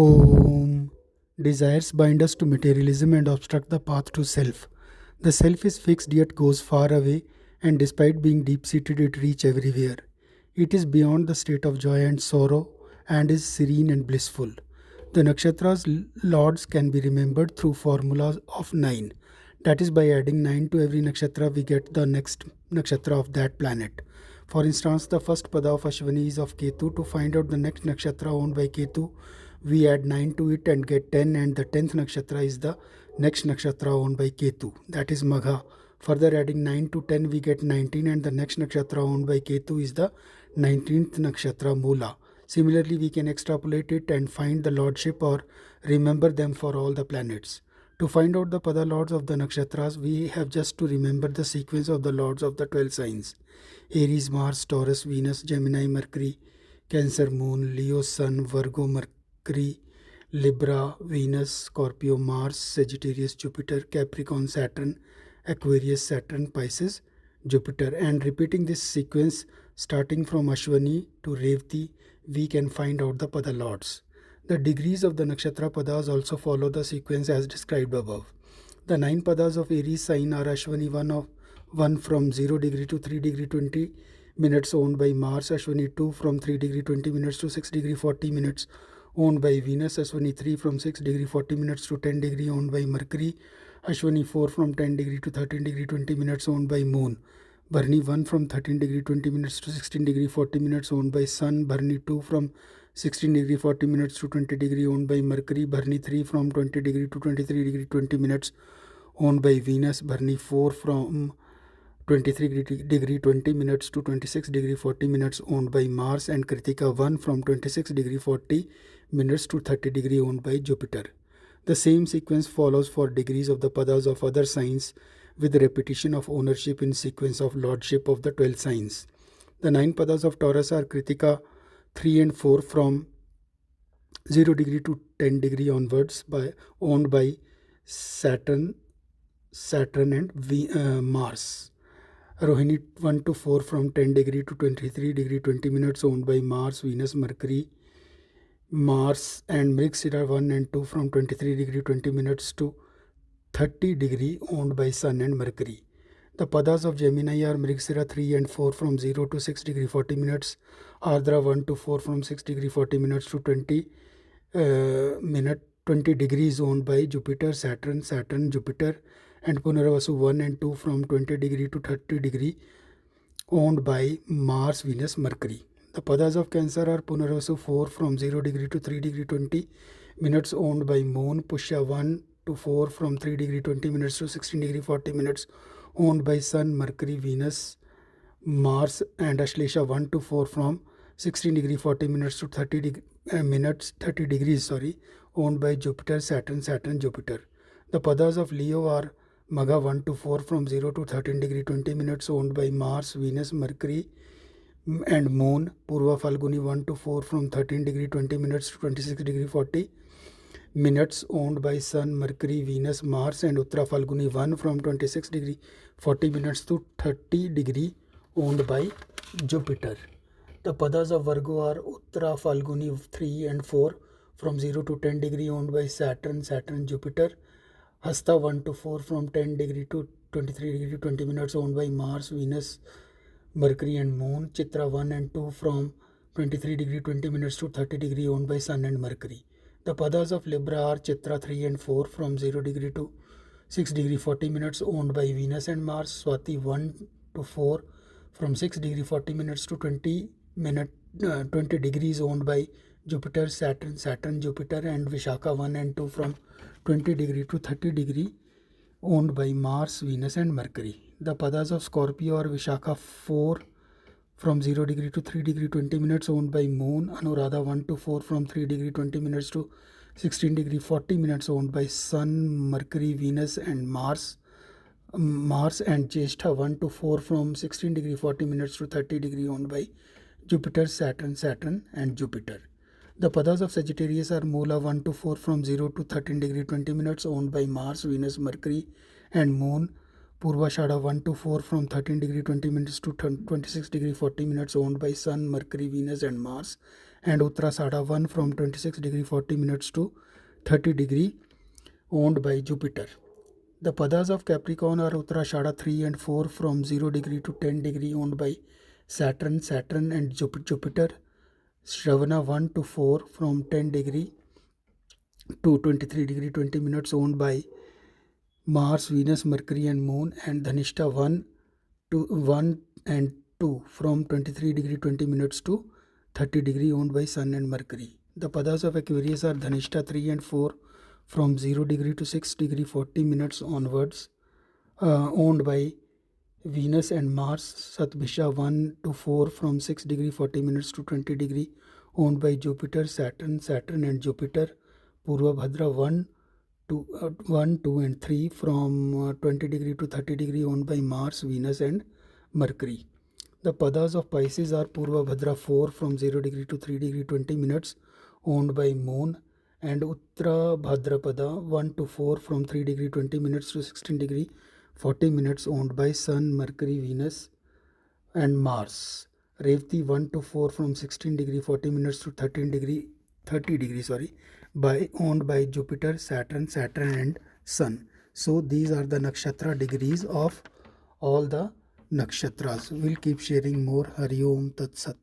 Om. Desires bind us to materialism and obstruct the path to self. The self is fixed yet goes far away, and despite being deep seated, it reaches everywhere. It is beyond the state of joy and sorrow and is serene and blissful. The Nakshatras Lords can be remembered through formulas of 9. That is, by adding 9 to every nakshatra, we get the next nakshatra of that planet. For instance, the first pada of Ashwini is of Ketu. To find out the next nakshatra owned by Ketu, we add 9 to it and get 10, and the 10th nakshatra is the next nakshatra owned by Ketu, that is Magha. Further adding 9 to 10, we get 19, and the next nakshatra owned by Ketu is the 19th nakshatra Moola. Similarly, we can extrapolate it and find the lordship or remember them for all the planets. To find out the pada lords of the nakshatras, we have just to remember the sequence of the lords of the 12 signs: Aries, Mars, Taurus, Venus, Gemini, Mercury, Cancer, Moon, Leo, Sun, Virgo, Mercury, Libra, Venus, Scorpio, Mars, Sagittarius, Jupiter, Capricorn, Saturn, Aquarius, Saturn, Pisces, Jupiter. And repeating this sequence starting from Ashwini to Revati, we can find out the pada lords. The degrees of the Nakshatra Padas also follow the sequence as described above. The 9 Padas of Aries sign are Ashwini 1 from 0 degree to 3 degree 20 minutes owned by Mars, Ashwini 2 from 3 degree 20 minutes to 6 degree 40 minutes owned by Venus, Ashwini 3 from 6 degree 40 minutes to 10 degree owned by Mercury, Ashwini 4 from 10 degree to 13 degree 20 minutes owned by Moon, Bharani 1 from 13 degree 20 minutes to 16 degree 40 minutes owned by Sun, Bharani 2 from 16 degree 40 minutes to 20 degree owned by Mercury, Bharani 3 from 20 degree to 23 degree 20 minutes owned by Venus, Bharani 4 from 23 degree 20 minutes to 26 degree 40 minutes owned by Mars, and Kritika 1 from 26 degree 40 minutes to 30 degree owned by Jupiter. The same sequence follows for degrees of the padas of other signs, with repetition of ownership in sequence of lordship of the 12 signs. The 9 padas of Taurus are Kritika 3 and 4 from 0 degree to 10 degree onwards, owned by Saturn and Mars. Rohini 1 to 4 from 10 degree to 23 degree 20 minutes owned by Mars, Venus, Mercury, Mars, and Mriksira 1 and 2 from 23 degree 20 minutes to 30 degree owned by Sun and Mercury. The padas of Gemini are Mriksira 3 and 4 from 0 to 6 degree 40 minutes, Ardra 1 to 4 from 6 degree 40 minutes to 20 degrees owned by Jupiter, Saturn, Jupiter, and Punarvasu 1 and 2 from 20 degree to 30 degree owned by Mars, Venus, Mercury. The padas of Cancer are Punarvasu 4 from 0 degree to 3 degree 20 minutes owned by Moon, Pushya 1 to 4 from 3 degree 20 minutes to 16 degree 40 minutes owned by Sun, Mercury, Venus, Mars, and Ashlesha 1 to 4 from 16 degree 40 minutes to 30 degrees owned by Jupiter, Saturn, Jupiter. The padas of Leo are Magha 1 to 4 from 0 to 13 degree 20 minutes owned by Mars, Venus, Mercury, and Moon, Purva Falguni 1 to 4 from 13 degree 20 minutes to 26 degree 40 minutes owned by Sun, Mercury, Venus, Mars, and Uttara Falguni 1 from 26 degree 40 minutes to 30 degree owned by Jupiter. The padas of Virgo are Uttara Falguni 3 and 4 from 0 to 10 degree owned by Saturn, Jupiter, Hasta 1 to 4 from 10 degree to 23 degree 20 minutes owned by Mars, Venus, Mercury, and Moon, Chitra 1 and 2 from 23 degree 20 minutes to 30 degree owned by Sun and Mercury. The padas of Libra are Chitra 3 and 4 from 0 degree to 6 degree 40 minutes owned by Venus and Mars, Swati 1 to 4 from 6 degree 40 minutes to 20 degrees owned by Jupiter, Saturn, Jupiter, and Vishaka 1 and 2 from 20 degree to 30 degree owned by Mars, Venus, and Mercury. The padas of Scorpio are Vishaka 4 from 0 degree to 3 degree 20 minutes owned by Moon, Anuradha 1 to 4 from 3 degree 20 minutes to 16 degree 40 minutes owned by Sun, Mercury, Venus, and Mars, and Jyeshtha 1 to 4 from 16 degree 40 minutes to 30 degree owned by Jupiter, Saturn, and Jupiter. The padas of Sagittarius are Moola 1 to 4 from 0 to 13 degree 20 minutes owned by Mars, Venus, Mercury, and Moon, Purvashada 1 to 4 from 13 degree 20 minutes to 26 degree 40 minutes owned by Sun, Mercury, Venus, and Mars, and Uttarashada 1 from 26 degree 40 minutes to 30 degree owned by Jupiter. The Padas of Capricorn are Uttarashada 3 and 4 from 0 degree to 10 degree owned by Saturn and Jupiter. Shravana 1 to 4 from 10 degree to 23 degree 20 minutes owned by Mars, Venus, Mercury and Moon, and Dhanishta 1 and 2 from 23 degree 20 minutes to 30 degree owned by Sun and Mercury. The Padas of Aquarius are Dhanishta 3 and 4 from 0 degree to 6 degree 40 minutes onwards owned by Venus and Mars. Satbhisha 1 to 4 from 6 degree 40 minutes to 20 degree owned by Jupiter, Saturn and Jupiter. Purva Bhadra 1, 2 and 3 from 20 degree to 30 degree owned by Mars, Venus and Mercury. The Padas of Pisces are Purva Bhadra 4 from 0 degree to 3 degree 20 minutes owned by Moon, and Uttara Bhadrapada 1 to 4 from 3 degree 20 minutes to 16 degree 40 minutes owned by Sun, Mercury, Venus and Mars. Revati 1 to 4 from 16 degree 40 minutes to 30 degree owned by Jupiter, Saturn and Sun. So these are the nakshatra degrees of all the nakshatras. We'll keep sharing more. Hari Om Tat Sat.